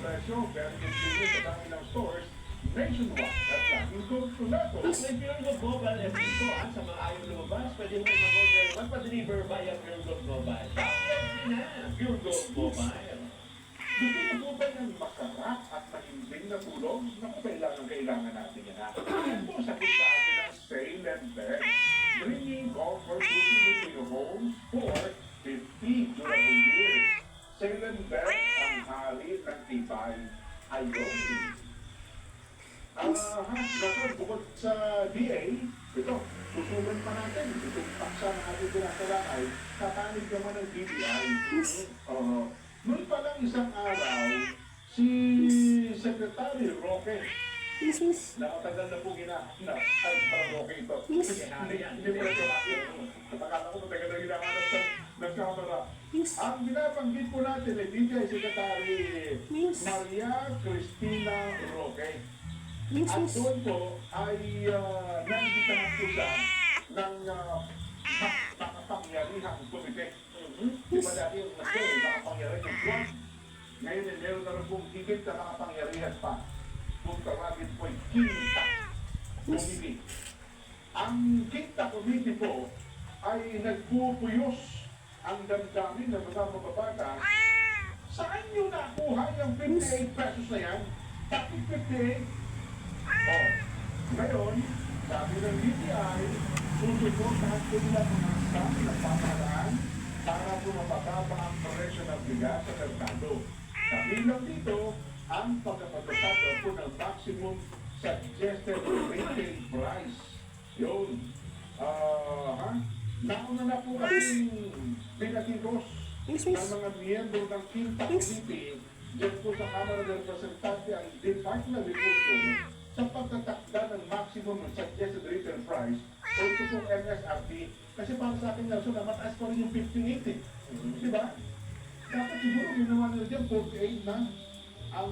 presyo, pero convenient sa dami ng stores nationwide at laging kontrolado. At may Pure Global FB ko sa mga ayaw lumabas, pwede mo mag-order magpa-deliver via Pure Global. Download na Pure Global. Gusto niyo po ba ng masarap at mahimbing na tulog? Naku, kailangan natin yan. Yan po sagot sa atin ang Sale and Bet, bringing comfort cooking into your home for 50 durable years. Sale and Bet, ang hari ng tibay. Ayun. Nasaan, bukod sa DA, ito, susulan pa natin. Itong paksa na ating pinakalakay, katanig naman ng DBI. Noon pa lang isang araw, si Secretary Roque, nakatagal na po ginahanap, ay para Roque ito. Hindi mo ito nakakala ko matagal na ginahanap ng camera. Ang binabanggit po natin ay DJ Secretary Maria Cristina Roque. At doon po ay nanditahan po siya ng makapangyarihang komite. Di ba dati yung makapangyarihan yung buwan? Ngayon ay meron na rin pong higit na makapangyarihan pa. Kung tawagin po ay Quinta Committee. Ang Quinta Committee po ay nagpupuyos ang damdamin ng mga mababatas. Saan nyo nakuha yung 58 pesos na yan? Bakit 58? Ngayon, sabi ng DTI, susuportahan ko nila mga staff ng pamahalaan para po mapababa ang presyo ng bigas sa merkado. Kabilang dito, ang pagkapatatag po ng maximum suggested retail price. Yun. Nauna na po kaming pinatiros ng mga miyembro ng Quinta Committee dyan po sa Kamara ng Representante ang Department of Agriculture sa pagtatakda ng maximum suggested retail price o ito pong MSRP. Kasi para sa akin, Nelson, mataas pa rin yung 58 eh. Diba? Dapat siguro ginawa nila dyan 48 na ang